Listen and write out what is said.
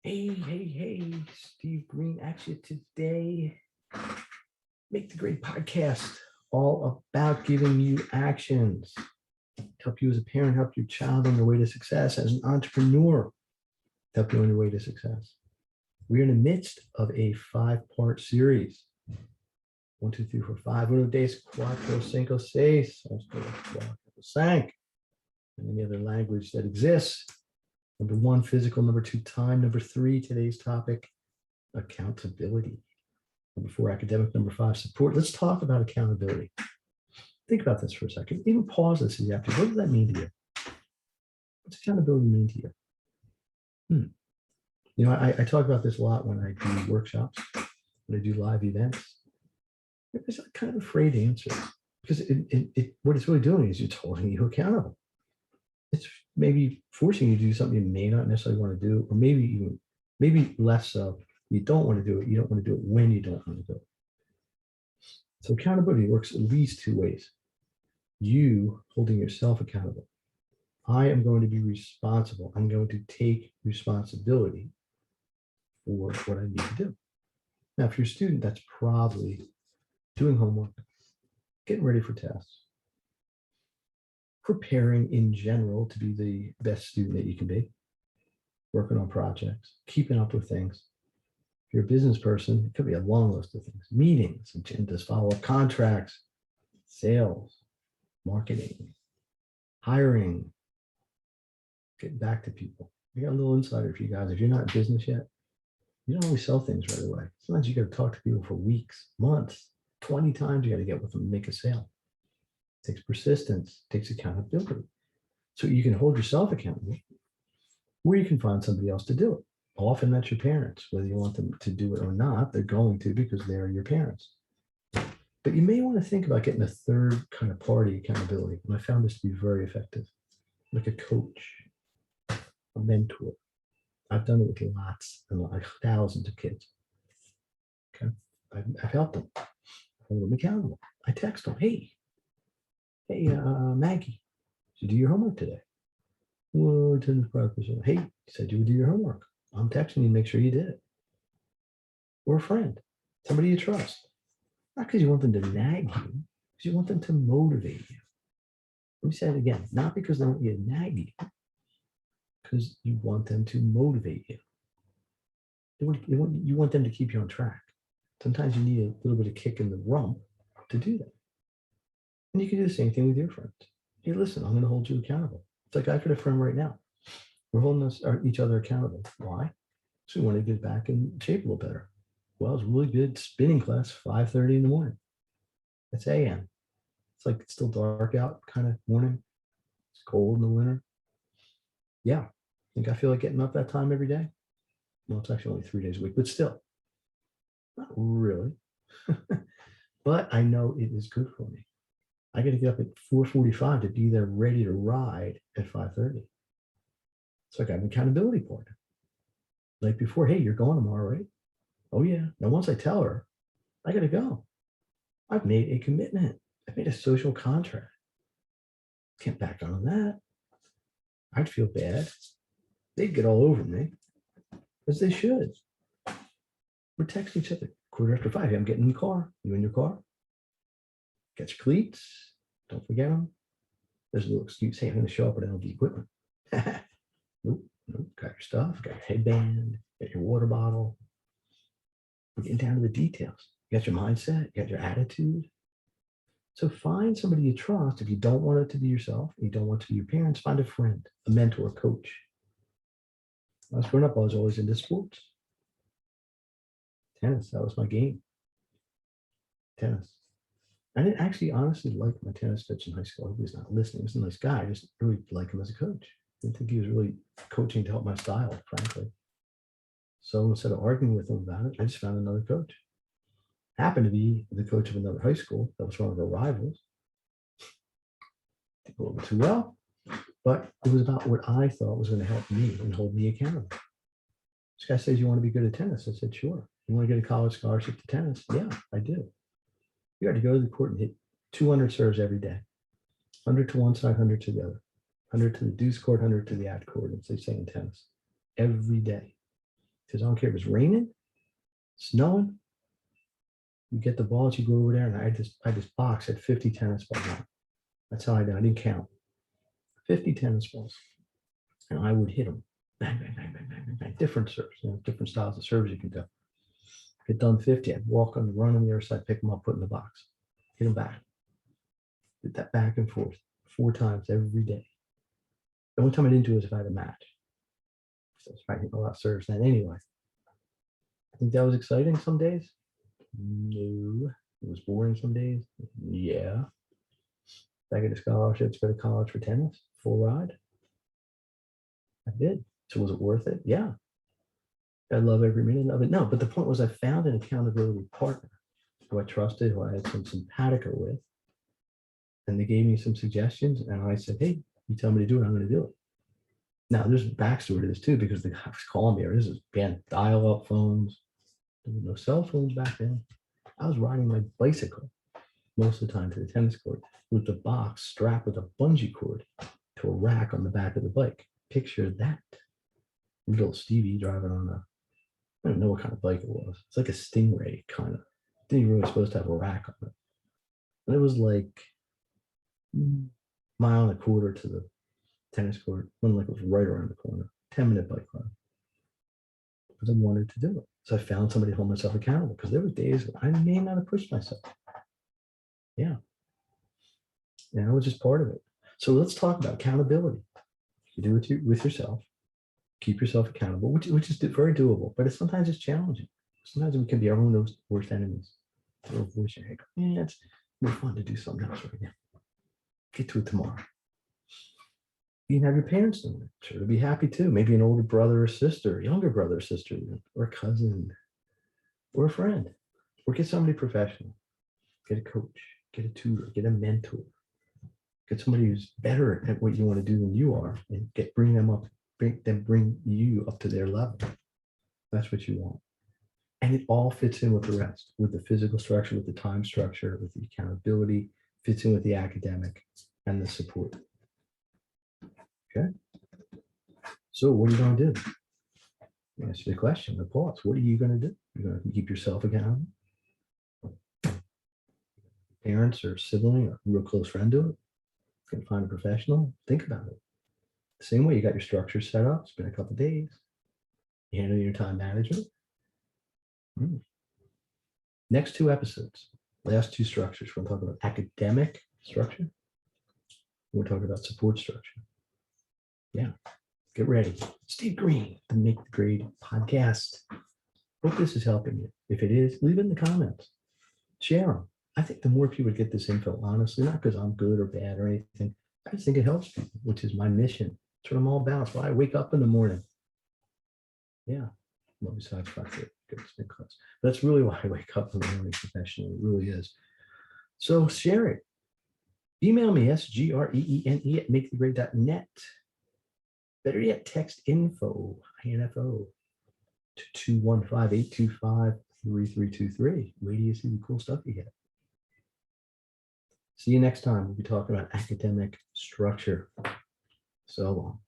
Hey, Steve Green at you today. Make the Grade podcast all about giving you actions. Help you as a parent, help your child on their way to success, as an entrepreneur, help you on your way to success. We're in the midst of a 5-part series. 1, 2, 3, 4, 5. Uno, dos, cuatro, cinco, seis. Cinq. And any other language that exists. Number 1, physical. Number 2, time. Number 3, today's topic, accountability. Number 4, academic. Number 5, support. Let's talk about accountability. Think about this for a second. Even pause this if you have to. What does that mean to you? What's accountability mean to you? You know, I talk about this a lot when I do workshops, when I do live events. I'm kind of afraid to answer it because what it's really doing is it's holding you accountable. It's maybe forcing you to do something you may not necessarily want to do, or maybe less so. You don't want to do it. You don't want to do it when you don't want to do it. So accountability works at least 2 ways. You holding yourself accountable. I am going to be responsible. I'm going to take responsibility for what I need to do. Now, if you're a student, that's probably doing homework, getting ready for tests, preparing in general to be the best student that you can be, working on projects, keeping up with things. If you're a business person, it could be a long list of things: meetings, agendas, follow-up contracts, sales, marketing, hiring, getting back to people. I got a little insider for you guys. If you're not in business yet, you don't always sell things right away. Sometimes you got to talk to people for weeks, months, 20 times you got to get with them to make a sale. It takes persistence, it takes accountability. So you can hold yourself accountable, or you can find somebody else to do it. Often that's your parents. Whether you want them to do it or not, they're going to because they're your parents. But you may want to think about getting a third kind of party accountability. And I found this to be very effective, like a coach, a mentor. I've done it with lots and like thousands of kids. Okay, I've helped them. I hold them accountable. I text them, hey, Maggie, did you do your homework today? Well, hey, you said you would do your homework. I'm texting you to make sure you did it. Or a friend, somebody you trust. Not because you want them to nag you, because you want them to motivate you. Let me say it again. Not because they want you to nag you, because you want them to motivate you. You want them to keep you on track. Sometimes you need a little bit of kick in the rump to do that. And you can do the same thing with your friends. Hey, listen, I'm going to hold you accountable. It's like I got a friend right now. We're holding each other accountable. Why? So we want to get back in shape a little better. Well, it was a really good spinning class, 5:30 in the morning. It's AM. It's like it's still dark out kind of morning. It's cold in the winter. Yeah. I think I feel like getting up that time every day. Well, it's actually only 3 days a week, but still, not really. But I know it is good for me. I got to get up at 4:45 to be there ready to ride at 5:30. So I got an accountability partner. Like before, hey, you're going tomorrow, right? Oh, yeah. Now, once I tell her, I got to go. I've made a commitment. I've made a social contract. Can't back on that. I'd feel bad. They'd get all over me, as they should. We're texting each other 5:15. I'm getting in the car. You in your car? Get your cleats. Don't forget them. There's a little excuse. Hey, I'm going to show up with LD equipment. Nope. Got your stuff. Got your headband. Got your water bottle. We're getting down to the details. You got your mindset. You got your attitude. So find somebody you trust. If you don't want it to be yourself, you don't want it to be your parents, find a friend, a mentor, a coach. When I was growing up, I was always into sports. Tennis, that was my game. Tennis. I didn't actually honestly like my tennis coach in high school. He was not listening. He was a nice guy. I just really liked him as a coach. I didn't think he was really coaching to help my style, frankly. So instead of arguing with him about it, I just found another coach. Happened to be the coach of another high school that was one of our rivals. Didn't go over too well, but it was about what I thought was going to help me and hold me accountable. This guy says, you want to be good at tennis? I said, sure. You want to get a college scholarship to tennis? Yeah, I do. You got to go to the court and hit 200 serves every day. 100 to one side, 100 to the other. 100 to the deuce court, 100 to the ad court, as they say in tennis. Every day. He says, I don't care if it's raining, snowing. You get the balls, you go over there, and I had this box had 50 tennis balls on it. That's how I did. I didn't count. 50 tennis balls. And I would hit them. Bang, bang, bang, bang, bang, bang, bang. Different serves, different styles of serves you can do. Get done 50, I'd walk on, run on the other side, pick them up, put in the box, hit them back. Did that back and forth 4 times every day. The only time I didn't do it was if I had a match. So I was fighting a lot of serves then anyway. I think that was exciting some days. No. It was boring some days. Yeah. Did I get a scholarship to go to college for tennis? Full ride? I did. So was it worth it? Yeah. I love every minute of it. No, but the point was I found an accountability partner who I trusted, who I had some simpatico with. And they gave me some suggestions. And I said, hey, you tell me to do it, I'm going to do it. Now, there's backstory to this too, because the guy was calling me. This is, again, dial-up phones. There were no cell phones back then. I was riding my bicycle most of the time to the tennis court with the box strapped with a bungee cord to a rack on the back of the bike. Picture that. Little Stevie driving on a, I don't know what kind of bike it was. It's like a Stingray kind of. Didn't even really supposed to have a rack on it. And it was like a mile and a quarter to the tennis court. When like it was right around the corner. 10-minute bike ride. Because I wanted to do it. So I found somebody to hold myself accountable, because there were days I may not have pushed myself. Yeah. And I was just part of it. So let's talk about accountability. You do it with yourself. Keep yourself accountable, which is very doable, but sometimes it's challenging. Sometimes we can be our own worst enemies. It's more fun to do something else right now. Get to it tomorrow. You can have your parents doing it. Sure, to be happy too. Maybe an older brother or sister, younger brother or sister, or a cousin, or a friend, or get somebody professional. Get a coach, get a tutor, get a mentor. Get somebody who's better at what you want to do than you are, and bring them up, bring you up to their level. That's what you want. And it all fits in with the rest, with the physical structure, with the time structure, with the accountability, fits in with the academic and the support. Okay. So what are you going to do? Answer the question, the pause. What are you going to do? You're going to keep yourself accountable? Parents or sibling or real close friend do it? Going to find a professional? Think about it. The same way you got your structure set up. It's been a couple of days. You handle your time management. Next 2 episodes, last 2 structures. We're going to talk about academic structure. We're talking about support structure. Yeah, get ready. Steve Green, the Make the Grade podcast. Hope this is helping you. If it is, leave it in the comments. Share them. I think the more people get this info, honestly, not because I'm good or bad or anything, I just think it helps people, which is my mission. That's what I'm all about. That's why I wake up in the morning. Yeah. Well, besides that's really why I wake up in the morning professionally. It really is. So share it. Email me, sgreene@makethegrade.net. Better yet, text info, INFO, to 215-825-3323. Wait till you see the cool stuff you get. See you next time. We'll be talking about academic structure. So long.